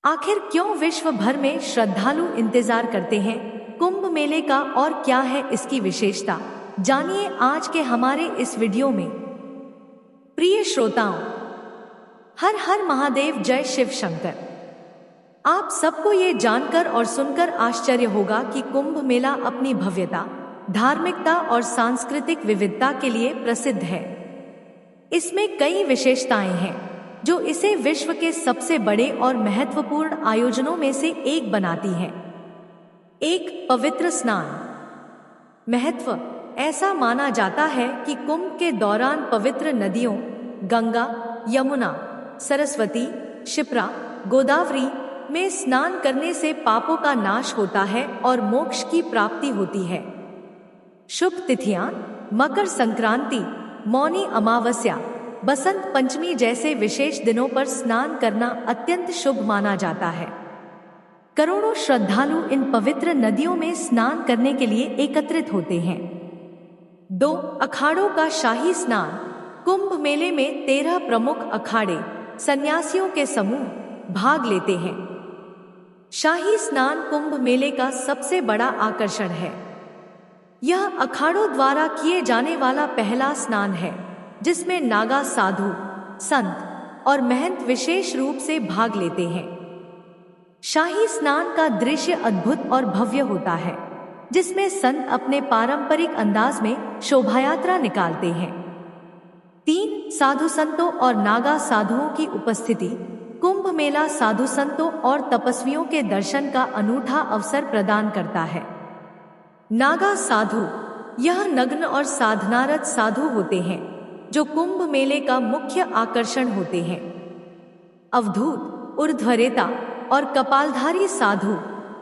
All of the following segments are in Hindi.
आखिर क्यों विश्व भर में श्रद्धालु इंतजार करते हैं कुंभ मेले का और क्या है इसकी विशेषता, जानिए आज के हमारे इस वीडियो में। प्रिय श्रोताओं, हर हर महादेव, जय शिव शंकर। आप सबको ये जानकर और सुनकर आश्चर्य होगा कि कुंभ मेला अपनी भव्यता, धार्मिकता और सांस्कृतिक विविधता के लिए प्रसिद्ध है। इसमें कई विशेषताएं हैं जो इसे विश्व के सबसे बड़े और महत्वपूर्ण आयोजनों में से एक बनाती हैं। एक, पवित्र स्नान। महत्व, ऐसा माना जाता है कि कुंभ के दौरान पवित्र नदियों गंगा, यमुना, सरस्वती, क्षिप्रा, गोदावरी में स्नान करने से पापों का नाश होता है और मोक्ष की प्राप्ति होती है। शुभ तिथियां, मकर संक्रांति, मौनी अमावस्या, बसंत पंचमी जैसे विशेष दिनों पर स्नान करना अत्यंत शुभ माना जाता है। करोड़ों श्रद्धालु इन पवित्र नदियों में स्नान करने के लिए एकत्रित होते हैं। 2, अखाड़ों का शाही स्नान। कुंभ मेले में 13 प्रमुख अखाड़े, सन्यासियों के समूह भाग लेते हैं। शाही स्नान कुंभ मेले का सबसे बड़ा आकर्षण है। यह अखाड़ों द्वारा किए जाने वाला पहला स्नान है जिसमें नागा साधु, संत और महंत विशेष रूप से भाग लेते हैं। शाही स्नान का दृश्य अद्भुत और भव्य होता है, जिसमें संत अपने पारंपरिक अंदाज में शोभायात्रा निकालते हैं। 3, साधु संतों और नागा साधुओं की उपस्थिति। कुंभ मेला साधु संतों और तपस्वियों के दर्शन का अनूठा अवसर प्रदान करता है। नागा साधु, यह नग्न और साधनारत साधु होते हैं जो कुंभ मेले का मुख्य आकर्षण होते हैं। अवधूत, ऊर्ध्वरेता और कपालधारी साधु।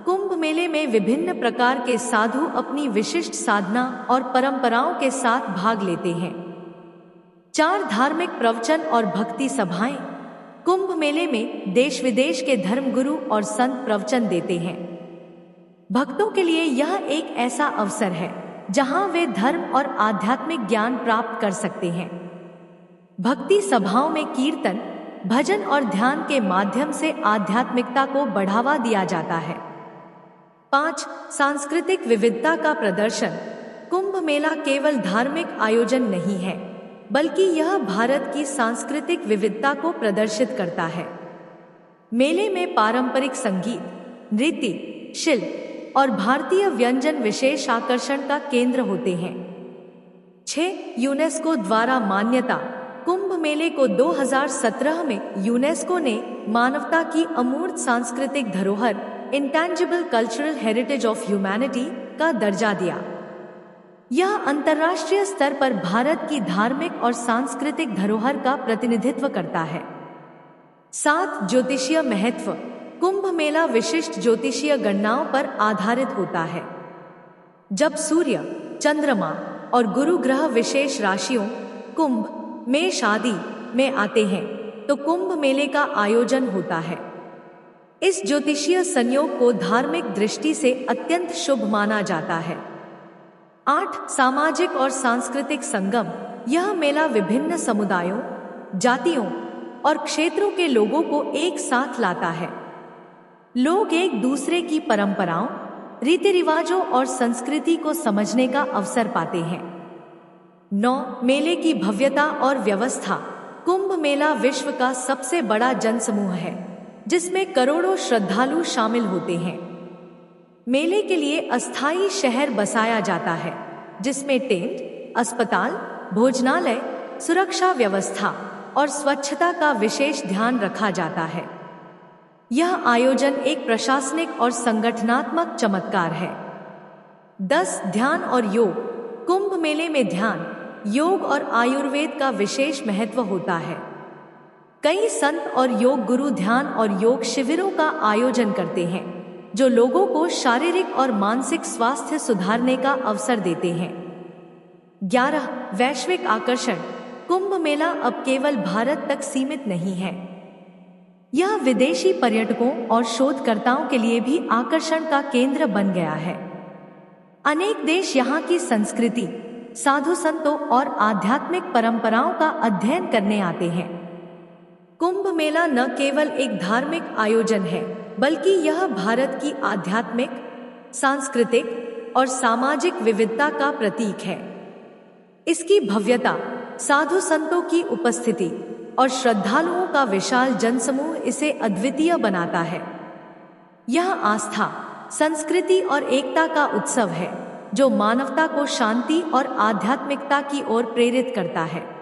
कुंभ मेले में विभिन्न प्रकार के साधु अपनी विशिष्ट साधना और परंपराओं के साथ भाग लेते हैं। 4, धार्मिक प्रवचन और भक्ति सभाएं। कुंभ मेले में देश विदेश के धर्मगुरु और संत प्रवचन देते हैं। भक्तों के लिए यह एक ऐसा अवसर है जहां वे धर्म और आध्यात्मिक ज्ञान प्राप्त कर सकते हैं। भक्ति सभाओं में कीर्तन, भजन और ध्यान के माध्यम से आध्यात्मिकता को बढ़ावा दिया जाता है। 5, सांस्कृतिक विविधता का प्रदर्शन। कुंभ मेला केवल धार्मिक आयोजन नहीं है, बल्कि यह भारत की सांस्कृतिक विविधता को प्रदर्शित करता है। मेले में पारंपरिक संगीत, नृत्य, शिल्प और भारतीय व्यंजन विशेष आकर्षण का केंद्र होते हैं। 6, यूनेस्को द्वारा मान्यता। कुंभ मेले को 2017 में यूनेस्को ने मानवता की अमूर्त सांस्कृतिक धरोहर, intangible cultural heritage of humanity का दर्जा दिया। यह अंतर्राष्ट्रीय स्तर पर भारत की धार्मिक और सांस्कृतिक धरोहर का प्रतिनिधित्व करता है। 7, ज्योतिषीय महत्व। कुंभ मेला विशिष्ट ज्योतिषीय गणनाओं पर आधारित होता है। जब सूर्य, चंद्रमा और गुरु ग्रह विशेष राशियों कुंभ, मेष आदि में आते हैं तो कुंभ मेले का आयोजन होता है। इस ज्योतिषीय संयोग को धार्मिक दृष्टि से अत्यंत शुभ माना जाता है। 8, सामाजिक और सांस्कृतिक संगम। यह मेला विभिन्न समुदायों, जातियों और क्षेत्रों के लोगों को एक साथ लाता है। लोग एक दूसरे की परंपराओं, रीति रिवाजों और संस्कृति को समझने का अवसर पाते हैं। 9, मेले की भव्यता और व्यवस्था। कुंभ मेला विश्व का सबसे बड़ा जनसमूह है जिसमें करोड़ों श्रद्धालु शामिल होते हैं। मेले के लिए अस्थायी शहर बसाया जाता है जिसमें टेंट, अस्पताल, भोजनालय, सुरक्षा व्यवस्था और स्वच्छता का विशेष ध्यान रखा जाता है। यह आयोजन एक प्रशासनिक और संगठनात्मक चमत्कार है। 10, ध्यान और योग। कुंभ मेले में ध्यान, योग और आयुर्वेद का विशेष महत्व होता है। कई संत और योग गुरु ध्यान और योग शिविरों का आयोजन करते हैं जो लोगों को शारीरिक और मानसिक स्वास्थ्य सुधारने का अवसर देते हैं। 11, वैश्विक आकर्षण। कुंभ मेला अब केवल भारत तक सीमित नहीं है। यह विदेशी पर्यटकों और शोधकर्ताओं के लिए भी आकर्षण का केंद्र बन गया है। अनेक देश यहाँ की संस्कृति, साधु संतों और आध्यात्मिक परंपराओं का अध्ययन करने आते हैं। कुंभ मेला न केवल एक धार्मिक आयोजन है, बल्कि यह भारत की आध्यात्मिक, सांस्कृतिक और सामाजिक विविधता का प्रतीक है। इसकी भव्यता, साधु संतों की उपस्थिति और श्रद्धालुओं का विशाल जनसमूह इसे अद्वितीय बनाता है। यह आस्था, संस्कृति और एकता का उत्सव है जो मानवता को शांति और आध्यात्मिकता की ओर प्रेरित करता है।